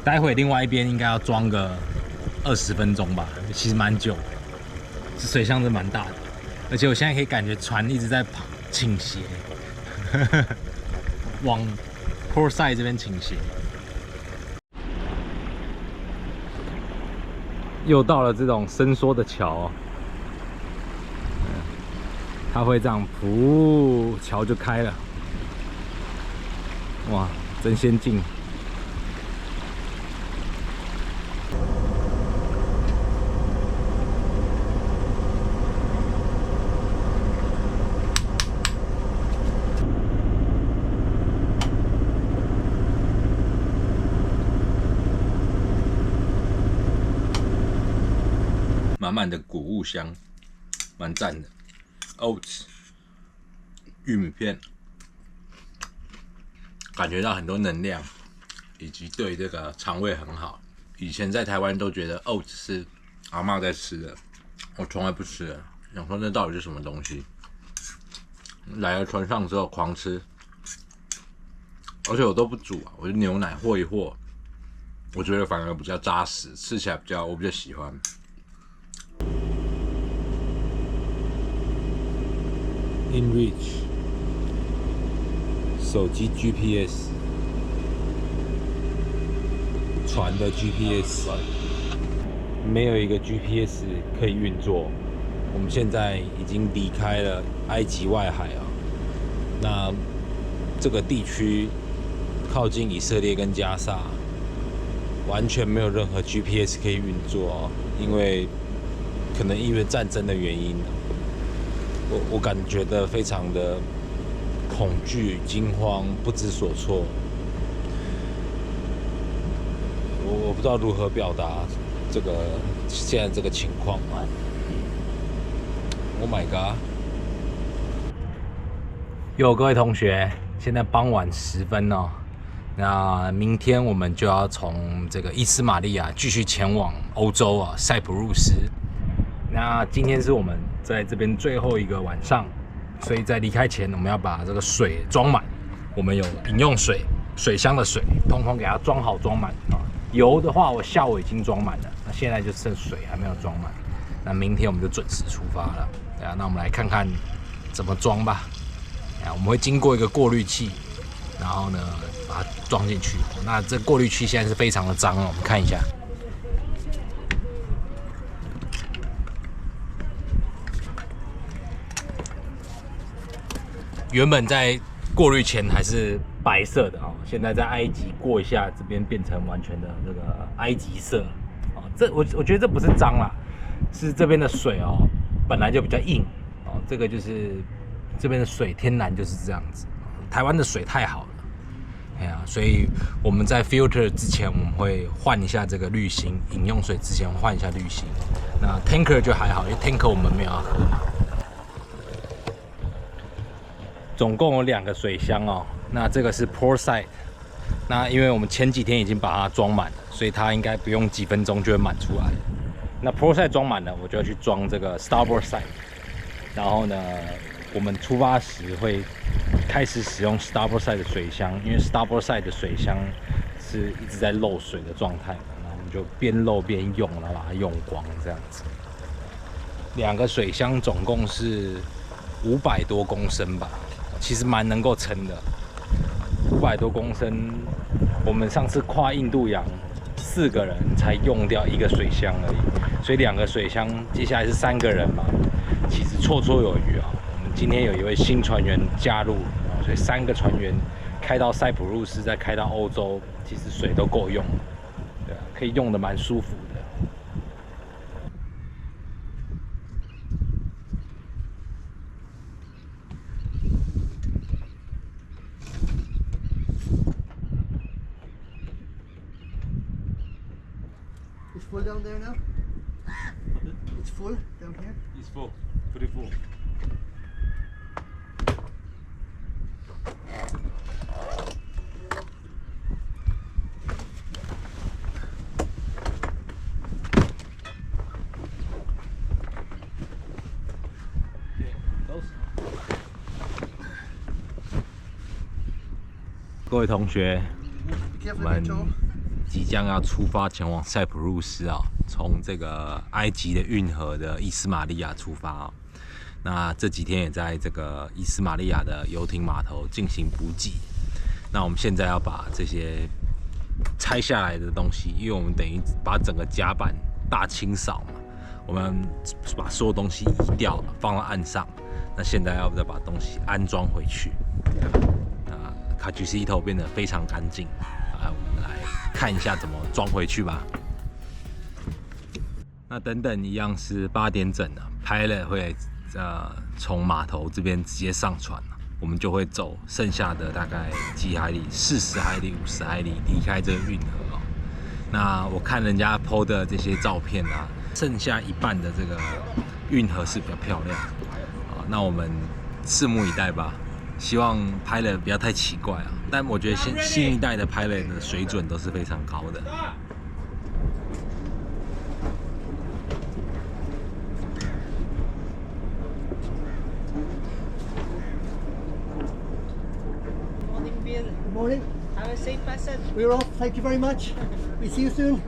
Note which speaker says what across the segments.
Speaker 1: 待会另外一边应该要装个20分钟吧，其实蛮久的。这水箱真蛮大的，而且我现在可以感觉船一直在倾斜，往 Port Side 这边倾斜。又到了这种伸缩的桥，它会这样，噗，桥就开了。哇，真先进！满满的谷物香，蛮赞的。Oats 玉米片，感觉到很多能量，以及对这个肠胃很好。以前在台湾都觉得 Oats 是阿嬷在吃的，我从来不吃的。想说那到底是什么东西？来了船上之后狂吃，而且我都不煮啊，我就牛奶和一和，我觉得反而比较扎实，吃起来我比较喜欢。InReach 手机 GPS， 船的 GPS， 没有一个 GPS 可以运作。我们现在已经离开了埃及外海啊，那这个地区靠近以色列跟加沙，完全没有任何 GPS 可以运作哦，因为可能因为战争的原因。我感觉到非常的恐惧、惊慌、不知所措。我不知道如何表达现在这个情况。Oh my god！ 各位同学，现在傍晚10分哦。那明天我们就要从这个伊斯马利亚继续前往欧洲啊，塞浦路斯。那今天是我们在这边最后一个晚上，所以在离开前，我们要把这个水装满。我们有饮用水、水箱的水，通通给它装好装满啊。油的话，我下午已经装满了，那现在就剩水还没有装满。那明天我们就准时出发了。对啊，那我们来看看怎么装吧。我们会经过一个过滤器，然后呢把它装进去。那这过滤器现在是非常的脏哦，我们看一下。原本在过滤前还是白色的哦，现在在埃及过一下，这边变成完全的这个埃及色哦。我觉得这不是脏啦，是这边的水哦本来就比较硬哦，这个就是这边的水天然就是这样子。台湾的水太好了，哎呀，所以我们在 filter 之前我们会换一下这个滤芯，饮用水之前换一下滤芯。那 tanker 就还好，因为 tanker 我们没有要喝。总共有2个水箱哦，那这个是 Port Side， 那因为我们前几天已经把它装满了，所以它应该不用几分钟就会满出来。那 Port Side 装满了，我就要去装这个 Starboard Side， 然后呢，我们出发时会开始使用 Starboard Side 的水箱，因为 Starboard Side 的水箱是一直在漏水的状态，然后我们就边漏边用，然后把它用光这样子。2个水箱总共是500多公升吧。其实蛮能够撑的，500多公升。我们上次跨印度洋4个人才用掉1个水箱而已，所以2个水箱，接下来是3个人嘛，其实绰绰有余啊。我们今天有一位新船员加入，所以3个船员开到塞浦路斯，再开到欧洲，其实水都够用，对啊，可以用的蛮舒服的。
Speaker 2: It's full down there now? It's full down here?
Speaker 1: It's full, pretty full. Those. 各位同学，
Speaker 2: Be careful
Speaker 1: 我们
Speaker 2: of your toe.
Speaker 1: 即将要出发前往塞浦路斯啊，从这个埃及的运河的伊斯玛利亚出发啊。那这几天也在这个伊斯玛利亚的游艇码头进行补给。那我们现在要把这些拆下来的东西，因为我们等于把整个甲板大清扫嘛，我们把所有东西移掉，放到岸上。那现在要再把东西安装回去。卡举西头变得非常干净。我们来看一下怎么装回去吧。那等等一样是8点整了，Pilot会从码头这边直接上船，我们就会走剩下的大概几海里，40海里、50海里离开这个运河哦。那我看人家 PO 的这些照片啊，剩下一半的这个运河是比较漂亮啊。那我们拭目以待吧。希望 Pilot 不要太奇怪啊，但我觉得新一代的 Pilot 的水准都是非常高的。
Speaker 2: Morning, Bill. Good morning.
Speaker 3: Have a safe passage.
Speaker 2: We're off. Thank you very much. We see you soon.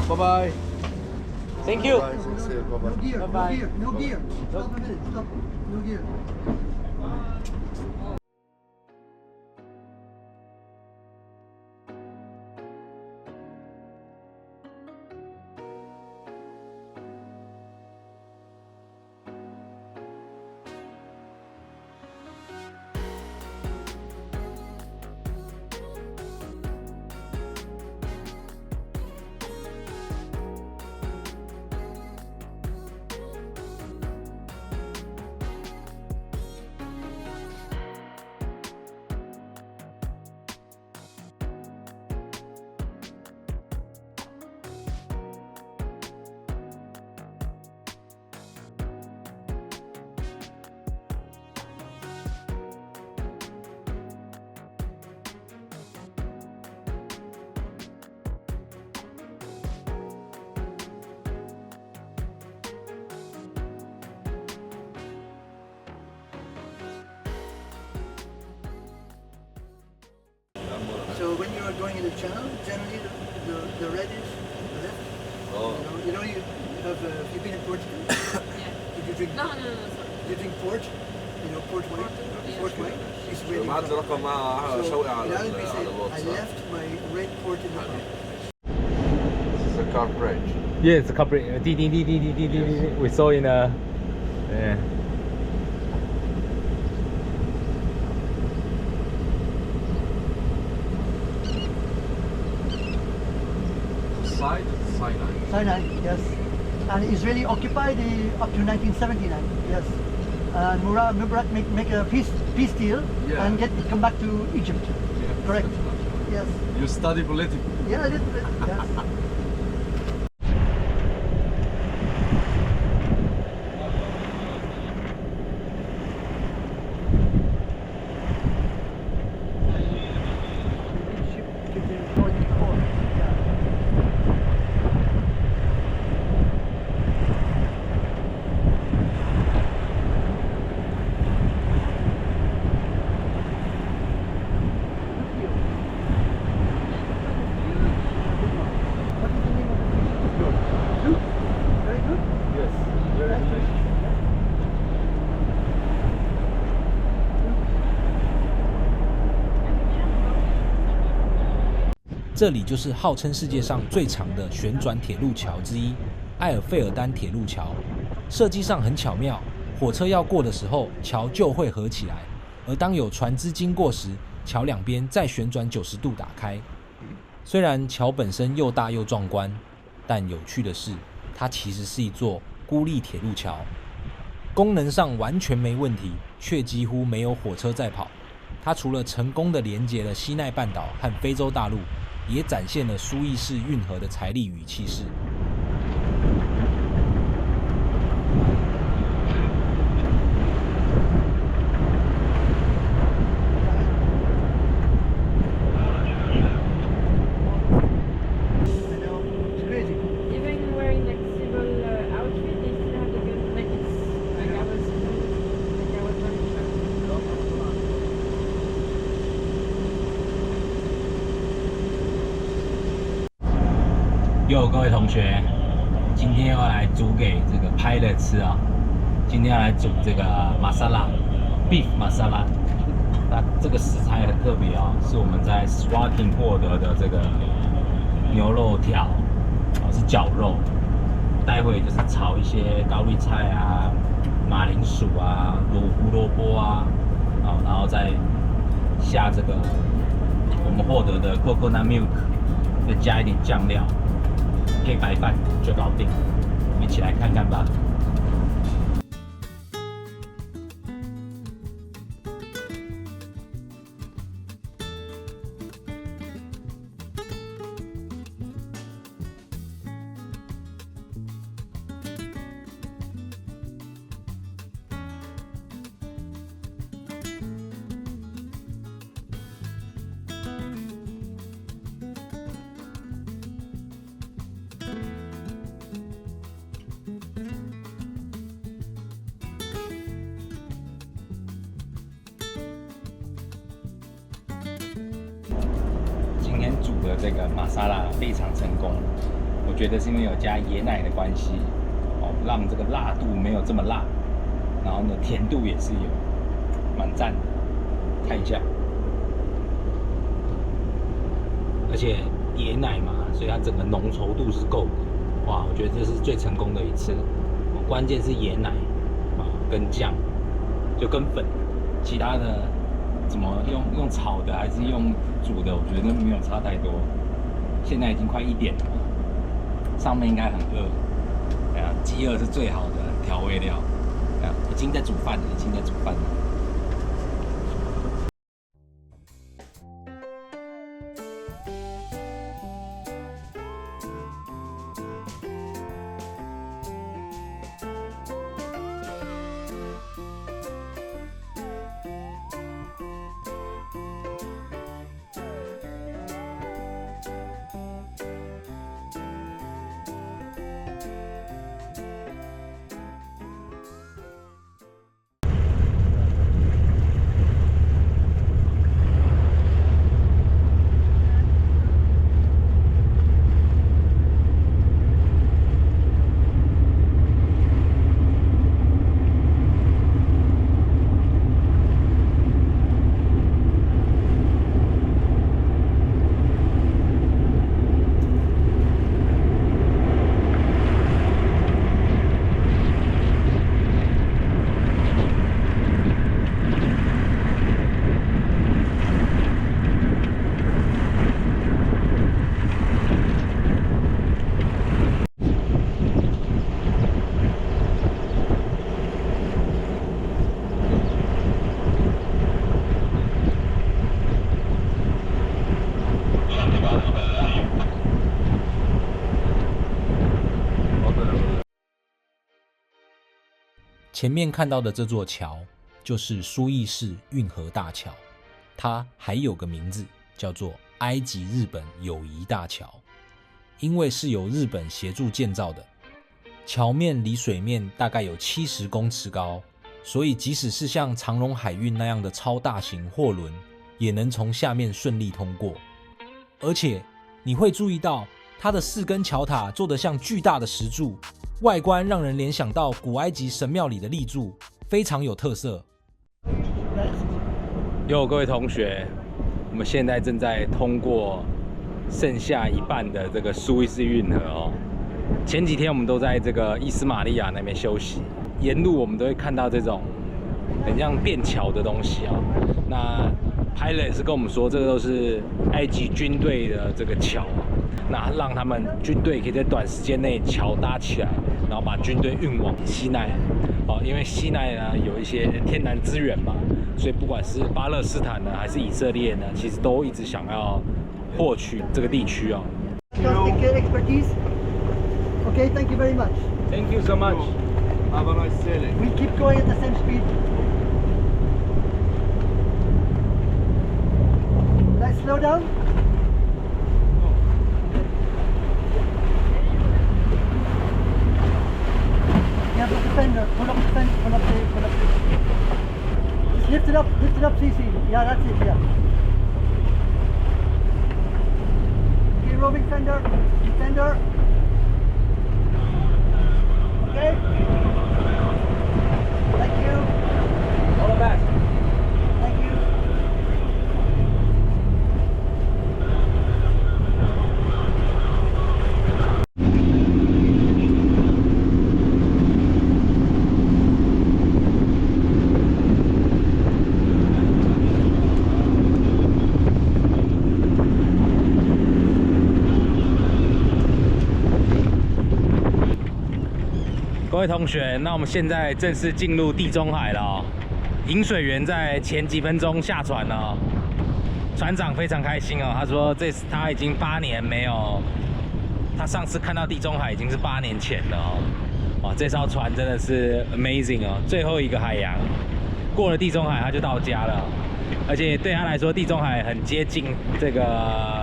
Speaker 4: Bye-bye.
Speaker 1: Thank you.
Speaker 2: No gear.
Speaker 3: Bye-bye.
Speaker 2: No gear. No gear. Stop a minute. Stop. No gear. So when you are going in the channel, generally the red is the left.
Speaker 4: Oh.
Speaker 2: You have you been in Portugal?
Speaker 3: Yeah.
Speaker 2: Did you drink?
Speaker 3: No, sorry.
Speaker 2: Did you drink port? You know port wine.
Speaker 3: Yeah.
Speaker 2: Port wine is really
Speaker 4: معدل
Speaker 2: good.
Speaker 4: رقم معها
Speaker 2: So
Speaker 4: شوقي
Speaker 2: in
Speaker 4: على
Speaker 2: Arabic we say, I
Speaker 4: الواتس.
Speaker 2: left my red port in the car.
Speaker 4: This is a car bridge.
Speaker 1: Yes, corporate. We saw in a. Yeah.
Speaker 4: Side Sinai.
Speaker 2: Sinai, yes. And Israeli occupied up to 1979, yes. And Mubarak make a peace deal
Speaker 4: Yeah.
Speaker 2: and come back to Egypt.
Speaker 4: Yeah.
Speaker 2: Correct. Yes.
Speaker 4: You study politics.
Speaker 2: Yeah, a little bit. Yes. Very good.
Speaker 4: Yes. Very nice.
Speaker 5: 这里就是号称世界上最长的旋转铁路桥之一——埃尔费尔丹铁路桥。设计上很巧妙，火车要过的时候，桥就会合起来；而当有船只经过时，桥两边再旋转90度打开。虽然桥本身又大又壮观，但有趣的是，它其实是一座孤立铁路桥。功能上完全没问题，却几乎没有火车在跑。它除了成功地连接了西奈半岛和非洲大陆，也展现了苏伊士运河的财力与气势。
Speaker 1: 哟，各位同学，今天要来煮给这个 pilot 吃啊！今天要来煮这个玛莎拉 beef 玛莎拉。那这个食材很特别啊，是我们在 Swaking 获得的这个牛肉条，是绞肉。待会就是炒一些高丽菜啊、马铃薯啊、胡萝卜啊，然后再下这个我们获得的 coconut milk， 再加一点酱料。配白饭就搞定，我们一起来看看吧。今天煮的这个玛莎拉非常成功，我觉得是因为有加椰奶的关系，让这个辣度没有这么辣，然后呢甜度也是有，蛮赞的。看一下，而且椰奶嘛，所以它整个浓稠度是够的。哇，我觉得这是最成功的一次。关键是椰奶跟酱，就跟粉，其他的。怎么用炒的还是用煮的？我觉得没有差太多。现在已经快1点了，上面应该很饿。饥饿是最好的调味料。已经在煮饭了，已经在煮饭了。
Speaker 5: 前面看到的这座桥就是苏伊士运河大桥，它还有个名字叫做埃及日本友谊大桥，因为是由日本协助建造的，桥面离水面大概有70公尺高，所以即使是像长荣海运那样的超大型货轮，也能从下面顺利通过。而且你会注意到它的4根桥塔做得像巨大的石柱，外观让人联想到古埃及神庙里的立柱，非常有特色。
Speaker 1: 各位同学，我们现在正在通过剩下一半的这个苏伊士运河哦。前几天我们都在这个伊斯玛利亚那边休息，沿路我们都会看到这种很像便桥的东西哦。那 pilot 是跟我们说，这个都是埃及军队的这个桥，那让他们军队可以在短时间内桥搭起来，然后把军队运往西奈。因为西奈呢有一些天然资源嘛，所以不管是巴勒斯坦呢还是以色列呢，其实都一直想要获取这个地区哦。
Speaker 2: Expertise. Okay, thank you very much.
Speaker 1: Thank you so much.
Speaker 4: Have a nice sailing.
Speaker 2: We keep going at the same speed. Let's slow down. Yeah, put the fender. Pull up the fender. Pull up the. Just lift it up, CC. Yeah, that's it. Yeah. Okay, rolling fender. Fender. Okay. Thank you.
Speaker 1: All the best.
Speaker 2: Thank you.
Speaker 1: 各位同学，那我们现在正式进入地中海了哦。引水员在前几分钟下船了哦，船长非常开心哦，他说他已经8年没有，他上次看到地中海已经是8年前了哦。哇，这艘船真的是 amazing 哦，最后一个海洋，过了地中海他就到家了，而且对他来说，地中海很接近这个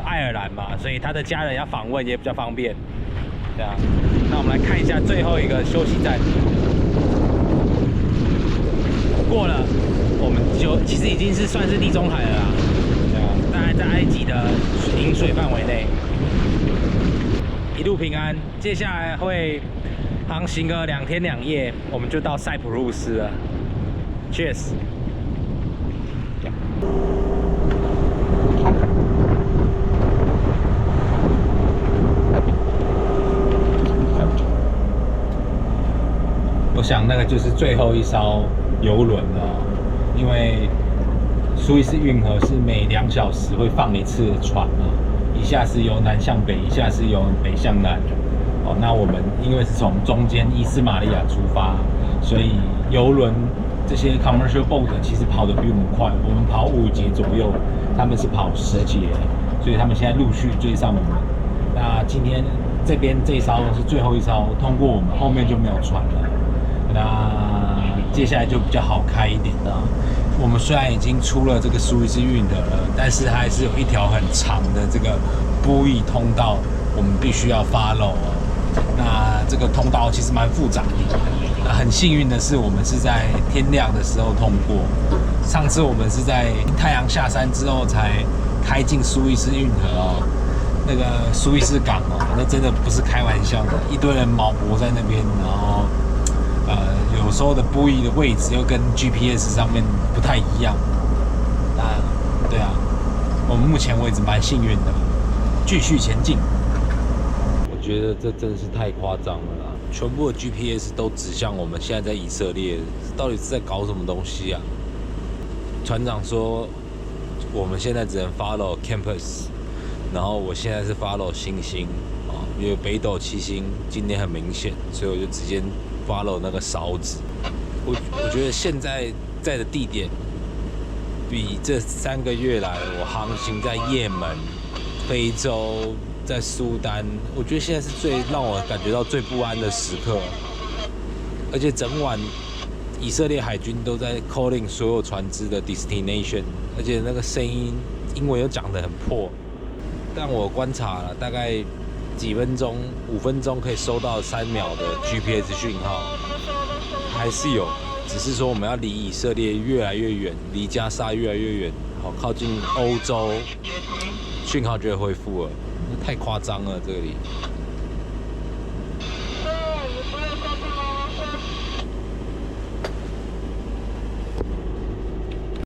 Speaker 1: 爱尔兰嘛，所以他的家人要访问也比较方便。对啊，那我们来看一下最后一个休息站，过了，我们就其实已经是算是地中海了啦。对啊，大概在埃及的饮水范围内。一路平安，接下来会航行个2天2夜，我们就到塞浦路斯了。Cheers。我想那个就是最后一艘游轮了，因为苏伊士运河是每2小时会放一次船啊，一下是由南向北，一下是由北向南。哦，那我们因为是从中间伊斯马利亚出发，所以游轮这些 commercial boat 其实跑得比我们快，我们跑5节左右，他们是跑10节，所以他们现在陆续追上我们。那今天这边这一艘是最后一艘通过我们，后面就没有船了。那接下来就比较好开一点的。我们虽然已经出了这个苏伊士运河了，但是还是有一条很长的这个波翼通道，我们必须要 follow 哦。那这个通道其实蛮复杂的。那很幸运的是，我们是在天亮的时候通过。上次我们是在太阳下山之后才开进苏伊士运河哦。那个苏伊士港哦，那真的不是开玩笑的，一堆人锚泊在那边，然后。有时候的波翼的位置又跟 GPS 上面不太一样。对啊，我们目前为止蛮幸运的，继续前进。我觉得这真是太夸张了啦！全部的 GPS 都指向我们现在在以色列，到底是在搞什么东西啊？船长说我们现在只能 follow campus， 然后我现在是 follow 星星啊，因为北斗七星今天很明显，所以我就直接 follow 那个勺子。我觉得现在在的地点比这3个月来我航行在也门、非洲、在苏丹，我觉得现在是最让我感觉到最不安的时刻。而且整晚以色列海军都在 calling 所有船只的 destination， 而且那个声音英文又讲得很破。但我观察了大概几分钟，5分钟可以收到3秒的 GPS 讯号，还是有，只是说我们要离以色列越来越远，离加沙越来越远，好靠近欧洲，讯号就会恢复了。太夸张了，这里。